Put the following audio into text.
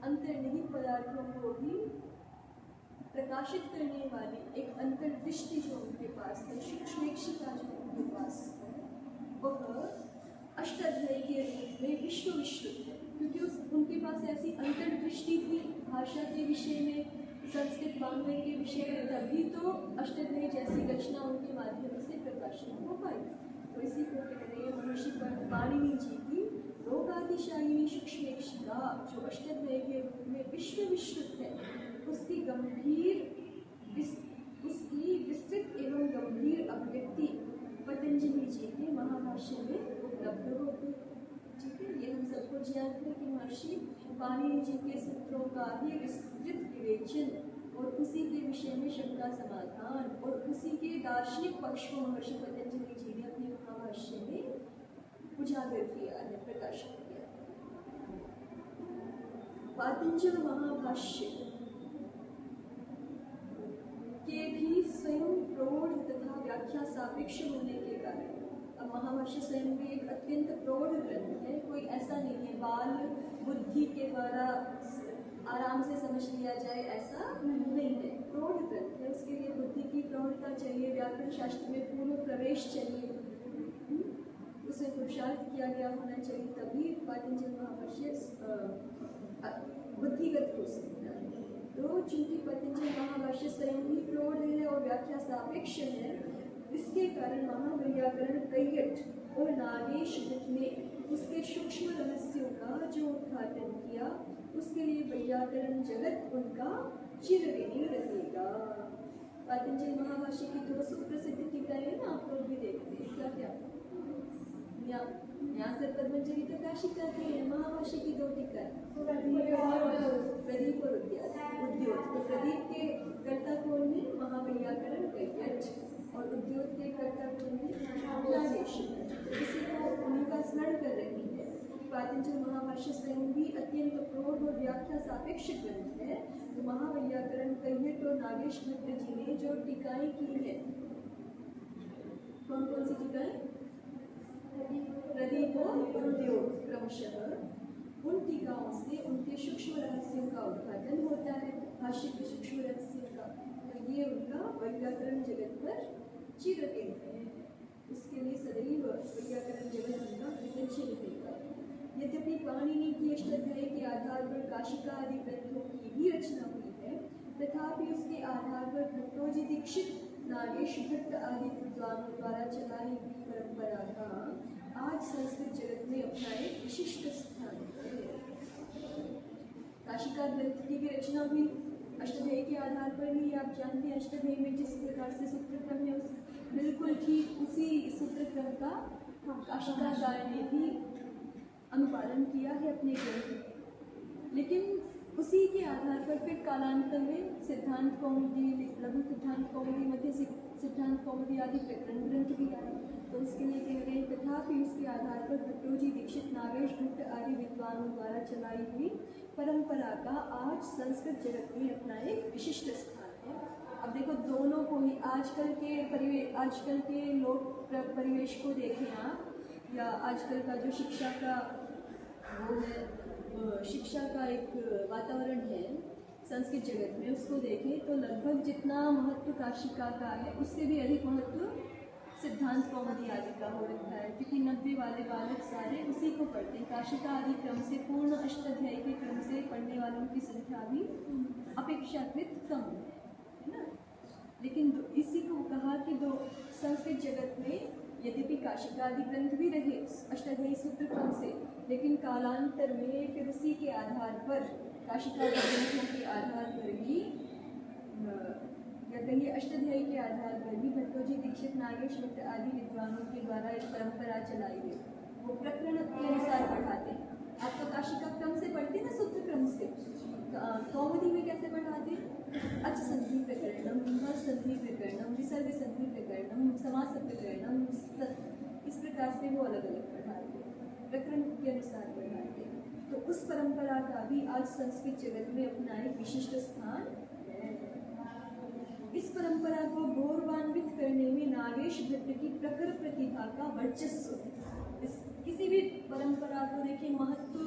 अंतर्निहित पदार्थों को भी प्रकाशित करने वाली एक अंतर्दृष्टि जो उनके पास है, सूक्ष्मेक्षिका जो उनके पास है, वह अष्टाध्यायी के रूप में विश्व विश्रुत है। क्योंकि उनके पास ऐसी अंतर्दृष्टि थी भाषा के विषय में, संस्कृत वाङ्मय के विषय में, तभी तो अष्टाध्यायी जैसी रचना उनके माध्यम से प्रकाशित हो पाई। तो इसी को कह रहे हैं महर्षि पाणिनि जी की लोकातिशायिनी सूक्ष्मेक्षिका जो अष्टाध्यायी के रूप में विश्व विश्रुत है, उसकी विस्तृत एवं गंभीर अभिव्यक्ति पतंजलि जी के महाभाष्य में उपलब्ध होती है। ठीक है, ये हम सबको ज्ञात है कि महर्षि पाणिनि जी के सूत्रों का ही विस्तृत विवेचन और उसी के विषय में शंका समाधान और उसी के दार्शनिक पक्ष को महर्षि पतंजलि जी ने अपने महाभाष्य में उजागर किया है, प्रकाशित किया है। पातंजल महाभाष्य के भी स्वयं प्रौढ़ तथा व्याख्या सापेक्ष होने के कारण, अब महाभाष्य स्वयं भी एक अत्यंत प्रौढ़ ग्रंथ है, कोई ऐसा नहीं है बाल बुद्धि के द्वारा आराम से समझ लिया जाए, ऐसा नहीं है। प्रौढ़ ग्रंथ है, उसके लिए बुद्धि की प्रौढ़ता चाहिए, व्याकरण शास्त्र में पूर्ण प्रवेश चाहिए, उसे पुरुषार्थ किया गया होना चाहिए, तभी पातंजल महाभाष्य बुद्धिगत हो सकता है। तो चूंकि पतंजल महाभाष्य स्वयं ही प्रौढ़ है और व्याख्या सापेक्ष है, इसके कारण महावैयाकरण कैयट और नागेश भट्ट ने उसके सूक्ष्म रहस्यों का जो उद्घाटन किया, उसके लिए वैयाकरण जगत उनका चिरऋणी रहेगा। पातंजल महाभाष्य की दो सुप्रसिद्ध टीकाएं ना, आप लोग भी देखते हैं, क्या क्या न्यास पद्मंजलि प्रकाशिका के महाभाष्य की दो टीकाएं, प्रदीप और उद्योत। तो प्रदीप के कर्ता कौन है? महावैयाकरण कैयट, और उद्योत के कर्ता कौन है? नागेश। इसी को उनका स्मरण कर रही है। पातंजल महाभाष्य स्वयं भी अत्यंत प्रौढ़ और व्याख्या सापेक्ष ग्रंथ है। तो महावैयाकरण कैयट और नागेश भट्ट जी ने जो टीकाएं की है, कौन कौन सी टीकाएं? प्रदीप और उद्योग क्रमशः, उन टीकाओं से उनके सूक्ष्म रहस्यों का उद्घाटन होता है, भाष्य के सूक्ष्म रहस्यों का। तो ये उनका वैयाकरण जगत पर चिरऋणी है, इसके लिए सदैव वैयाकरण जगत उनका कृतज्ञ रहेगा। यद्यपि पाणिनि की अष्टाध्यायी के आधार पर काशिका आदि ग्रंथों की भी रचना हुई है, तथापि उसके आधार पर भट्टोजी दीक्षित, नागेश भट्ट आदि विद्वानों द्वारा चलाई हुई परंपरा का आज संस्कृत जगत में अपना एक विशिष्ट स्थान है। काशिका ग्रंथ की भी रचना हुई अष्टाध्यायी के आधार पर ही। आप जानते हैं अष्टाध्यायी में जिस प्रकार से सूत्रक्रम है, उस बिल्कुल ठीक उसी सूत्रक्रम का काशिकाकार ने भी अनुपालन किया है अपने ग्रंथ में। लेकिन उसी के आधार पर फिर कालांतर में सिद्धांत कौमुदी, लघु सिद्धांत कौमुदी, मध्य सिद्धांत कौमुदी आदि प्रकरण ग्रंथ भी आए। तो इसके लिए कह रहे हैं तथापि उसके आधार पर भट्टोजी दीक्षित, नागेश भट्ट आदि विद्वानों द्वारा चलाई हुई परंपरा का आज संस्कृत जगत में अपना एक विशिष्ट स्थान है। अब देखो दोनों को ही आजकल के लोक परिवेश को देखें आप, या आजकल का जो शिक्षा का वो है, शिक्षा का एक वातावरण है संस्कृत जगत में, उसको देखें तो लगभग जितना महत्व काशिका का है, उससे भी अधिक महत्व सिद्धांत कौमुदी आदि का हो रखा है। क्योंकि 90 वाले बालक सारे उसी को पढ़ते हैं। काशिका आदि क्रम से, पूर्ण अष्टाध्यायी के क्रम से पढ़ने वालों की संख्या भी अपेक्षाकृत कम है ना। लेकिन इसी को कहा कि दो संस्कृत जगत में यद्यपि काशिका आदि ग्रंथ भी रहे अष्टाध्यायी सूत्र क्रम से, लेकिन कालांतर में फिर उसी के आधार पर काशिका ग्रंथों के आधार पर ही, या कहिए अष्टाध्यायी के आधार पर भी भट्टोजी दीक्षित, नागेश भट्ट आदि विद्वानों के द्वारा एक परंपरा चलाई गई। वो प्रकरण के अनुसार पढ़ाते हैं। आप तो काशिका क्रम से पढ़ते हैं ना, सूत्र क्रम से। कौमुदी में कैसे पढ़ाते हैं? अच संधि प्रकरणम, विमल संधि प्रकरणम, विसर्ग संधि प्रकरणम, समास प्रकरणम, इस प्रकार से वो अलग अलग पढ़ाते हैं, प्रकरण के अनुसार पढ़ाते हैं। तो उस परंपरा का भी आज संस्कृत जगत में अपना एक विशिष्ट स्थान है। इस परंपरा को गौरवान्वित करने में नागेश भट्ट की प्रखर प्रतिभा का वर्चस्व है। किसी भी परंपरा को देखिए, महत्व